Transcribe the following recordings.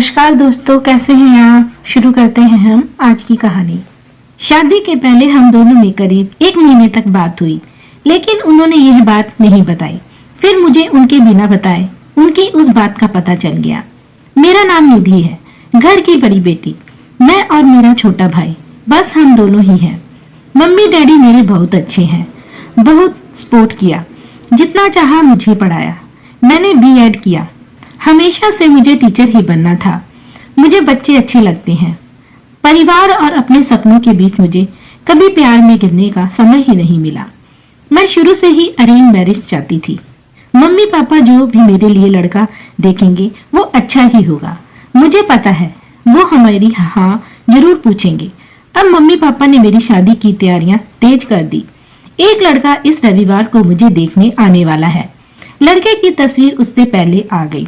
नमस्कार दोस्तों, कैसे हैं आप। शुरू करते हैं हम आज की कहानी। शादी के पहले हम दोनों में करीब 1 महीने तक बात हुई, लेकिन उन्होंने यह बात नहीं बताई। फिर मुझे उनके बिना बताए उनकी उस बात का पता चल गया। मेरा नाम निधि है, घर की बड़ी बेटी। मैं और मेरा छोटा भाई, बस हम दोनों ही हैं। मम्मी डैडी मेरे बहुत अच्छे हैं, बहुत सपोर्ट किया, जितना चाहा मुझे पढ़ाया। मैंने बीएड किया। हमेशा से मुझे टीचर ही बनना था। मुझे बच्चे अच्छे लगते हैं। परिवार और अपने सपनों के बीच मुझे कभी प्यार में गिरने का समय ही नहीं मिला। मैं शुरू से ही अरेंज मैरिज चाहती थी। मम्मी पापा जो भी मेरे लिए लड़का देखेंगे वो अच्छा ही होगा। मुझे पता है वो हमारी हाँ जरूर पूछेंगे। अब मम्मी पापा ने मेरी शादी की तैयारियां तेज कर दी। एक लड़का इस रविवार को मुझे देखने आने वाला है। लड़के की तस्वीर उससे पहले आ गई।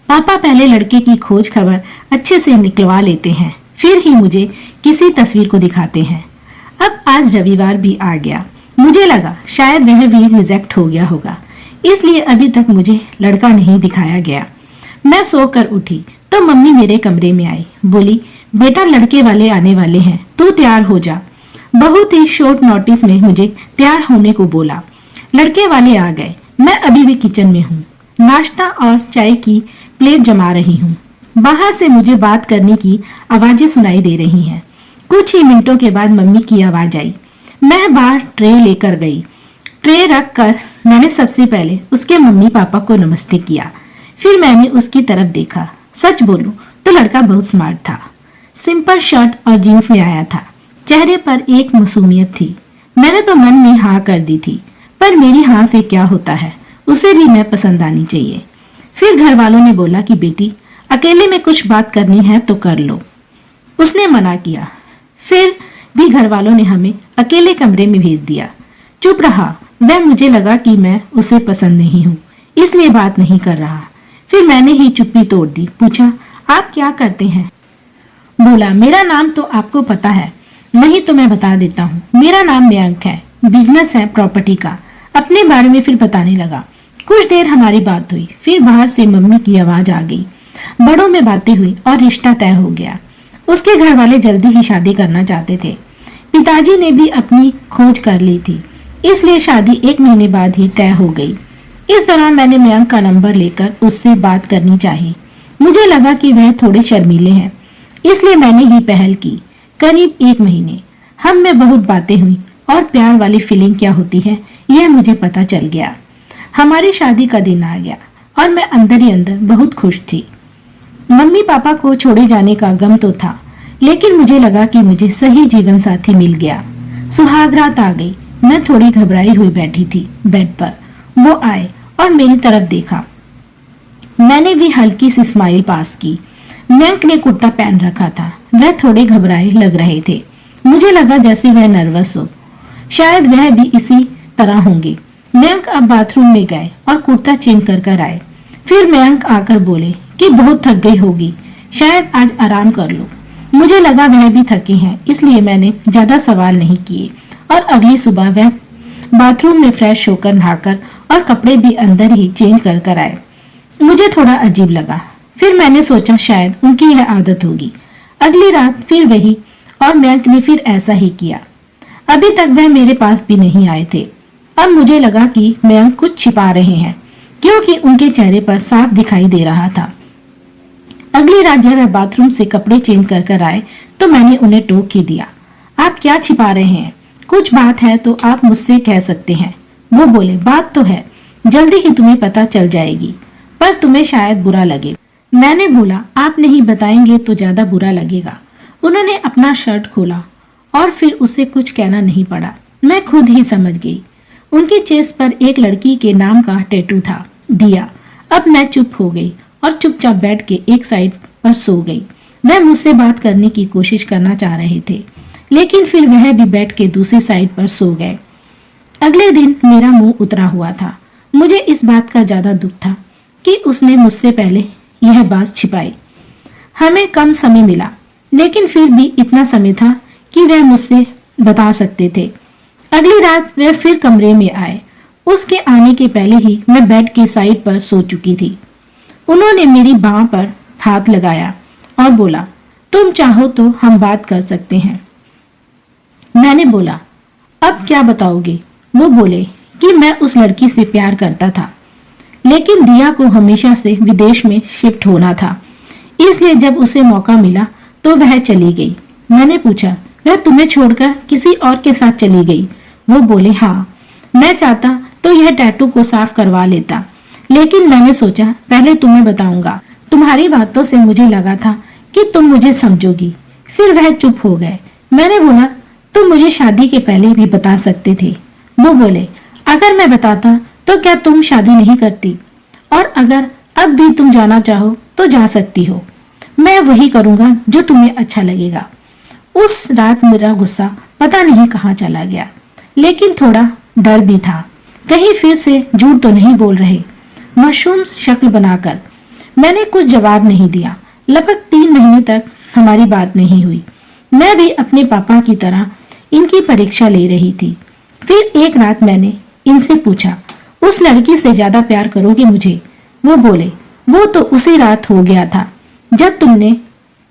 पापा पहले लड़के की खोज खबर अच्छे से निकलवा लेते हैं, फिर ही मुझे किसी तस्वीर को दिखाते हैं। अब आज रविवार भी आ गया। मुझे लगा शायद वह भी रिजेक्ट हो गया होगा, इसलिए अभी तक मुझे लड़का नहीं दिखाया गया। मैं सोकर उठी तो मम्मी मेरे कमरे में आई। बोली, बेटा लड़के वाले आने वाले हैं, तू तैयार हो जा। बहुत ही शॉर्ट नोटिस में मुझे तैयार होने को बोला। लड़के वाले आ गए। मैं अभी भी किचन में हूँ, नाश्ता और चाय की प्लेट जमा रही हूँ। बाहर से मुझे बात करने की आवाजें सुनाई दे रही हैं। कुछ ही मिनटों के बाद मम्मी की आवाज आई। मैं बाहर ट्रे लेकर गई। ट्रे रख कर मैंने सबसे पहले उसके मम्मी पापा को नमस्ते किया। फिर मैंने उसकी तरफ देखा। सच बोलूं तो लड़का बहुत स्मार्ट था। सिंपल शर्ट और जीन्स में आया था। चेहरे पर एक मासूमियत थी। मैंने तो मन में हाँ कर दी थी, पर मेरी हाँ से क्या होता है, उसे भी मैं पसंद आनी चाहिए। फिर घर वालों ने बोला कि बेटी अकेले में कुछ बात करनी है तो कर लो। उसने मना किया। फिर भी घर वालों ने हमें अकेले कमरे में भेज दिया। चुप रहा। वह मुझे लगा कि मैं उसे पसंद नहीं हूँ, इसलिए बात नहीं कर रहा। फिर मैंने ही चुप्पी तोड़ दी। पूछा, आप क्या करते हैं? बोला, मेरा नाम तो आपको पता है। नहीं तो मैं बता देता हूँ। मेरा नाम मयंक है, बिजनेस है प्रॉपर्टी का। अपने बारे में फिर बताने लगा। कुछ देर हमारी बात हुई। फिर बाहर से मम्मी की आवाज आ गई। बड़ों में बातें हुई और रिश्ता तय हो गया। उसके घर वाले जल्दी ही शादी करना चाहते थे। पिताजी ने भी अपनी खोज कर ली थी, इसलिए शादी 1 महीने बाद ही तय हो गई। इस दौरान मैंने मयंक का नंबर लेकर उससे बात करनी चाहिए। मुझे लगा कि वह थोड़े शर्मीले हैं, इसलिए मैंने ही पहल की। करीब 1 महीने हम में बहुत बातें हुई और प्यार वाली फीलिंग क्या होती है यह मुझे पता चल गया। हमारी शादी का दिन आ गया और मैं अंदर ही अंदर बहुत खुश थी। मम्मी पापा को छोड़े जाने का गम तो था, लेकिन मुझे लगा कि मुझे सही जीवन साथी मिल गया। सुहाग रात आ गई। मैं थोड़ी घबराई हुई बैठी थी बेड पर। वो आए और मेरी तरफ देखा। मैंने भी हल्की सी स्माइल पास की। मयंक ने कुर्ता पहन रखा था। वह थोड़े घबराए लग रहे थे। मुझे लगा जैसे वह नर्वस हो। शायद वह भी इसी तरह होंगे। मयंक अब बाथरूम में गए और कुर्ता चेंज कर आए। फिर मयंक आकर बोले कि बहुत थक गई होगी, शायद आज आराम कर लो। मुझे लगा वह भी थके हैं, इसलिए मैंने ज्यादा सवाल नहीं किए और अगली सुबह वह बाथरूम में फ्रेश होकर नहाकर और कपड़े भी अंदर ही चेंज कर आए। मुझे थोड़ा अजीब लगा। फिर मैंने सोचा शायद उनकी यह आदत होगी। अगली रात फिर वही और मयंक ने फिर ऐसा ही किया। अभी तक वह मेरे पास भी नहीं आए थे। अब मुझे लगा कि मयंक कुछ छिपा रहे हैं, क्योंकि उनके चेहरे पर साफ दिखाई दे रहा था। अगली रात जब वह बाथरूम से कपड़े चेंज कर आए तो मैंने उन्हें टोक ही दिया। आप क्या छिपा रहे हैं? कुछ बात है तो आप मुझसे कह सकते हैं। वो बोले, बात तो है, जल्दी ही तुम्हें पता चल जाएगी, पर तुम्हें शायद बुरा लगे। मैंने बोला, आप नहीं बताएंगे तो ज्यादा बुरा लगेगा। उन्होंने अपना शर्ट खोला और फिर उसे कुछ कहना नहीं पड़ा। मैं खुद ही समझ गई। उनके चेस्ट पर एक लड़की के नाम का टैटू था, दिया। अब मैं चुप हो गई और चुपचाप बेड के एक साइड पर सो गई। वह मुझसे बात करने की कोशिश करना चाह रहे थे, लेकिन फिर वह भी बेड के दूसरी साइड पर सो गए। अगले दिन मेरा मुंह उतरा हुआ था। मुझे इस बात का ज्यादा दुख था कि उसने मुझसे पहले यह बात छिपाई। हमें कम समय मिला, लेकिन फिर भी इतना समय था कि वह मुझसे बता सकते थे। अगली रात वह फिर कमरे में आए। उसके आने के पहले ही मैं बेड के साइड पर सो चुकी थी। उन्होंने मेरी बाह पर हाथ लगाया और बोला, तुम चाहो तो हम बात कर सकते हैं। मैंने बोला, अब क्या बताओगे? वो बोले कि मैं उस लड़की से प्यार करता था, लेकिन दिया को हमेशा से विदेश में शिफ्ट होना था, इसलिए जब उसे मौका मिला तो वह चली गई। मैंने पूछा, वह तुम्हें छोड़कर किसी और के साथ चली गई? वो बोले, हाँ, मैं चाहता तो यह टैटू को साफ करवा लेता, लेकिन मैंने सोचा पहले तुम्हें बताऊंगा। तुम्हारी बातों से मुझे लगा था कि तुम मुझे समझोगी। फिर वह चुप हो गए। मैंने बोला, तुम मुझे शादी के पहले भी बता सकते थे। वो बोले, अगर मैं बताता तो क्या तुम शादी नहीं करती? और अगर अब भी तुम जाना चाहो तो जा सकती हो। मैं वही करूंगा जो तुम्हें अच्छा लगेगा। उस रात मेरा गुस्सा पता नहीं कहाँ चला गया, लेकिन थोड़ा डर भी था, कहीं फिर से झूठ तो नहीं बोल रहे। मासूम शक्ल बनाकर मैंने कुछ जवाब नहीं दिया। लगभग 3 महीने तक हमारी बात नहीं हुई। मैं भी अपने पापा की तरह इनकी परीक्षा ले रही थी। फिर एक रात मैंने इनसे पूछा, उस लड़की से ज्यादा प्यार करोगे मुझे? वो बोले, वो तो उसी रात हो गया था जब तुमने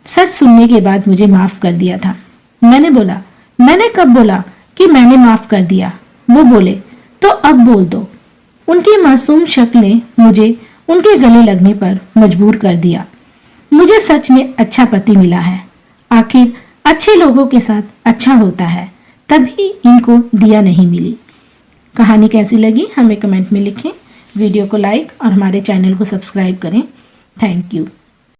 सच सुनने के बाद मुझे माफ कर दिया था। मैंने बोला, मैंने कब बोला कि मैंने माफ कर दिया? वो बोले, तो अब बोल दो। उनकी मासूम शक्ल ने मुझे उनके गले लगने पर मजबूर कर दिया। मुझे सच में अच्छा पति मिला है। आखिर अच्छे लोगों के साथ अच्छा होता है, तभी इनको दिया नहीं मिली। कहानी कैसी लगी हमें कमेंट में लिखें। वीडियो को लाइक और हमारे चैनल को सब्सक्राइब करें। Thank you.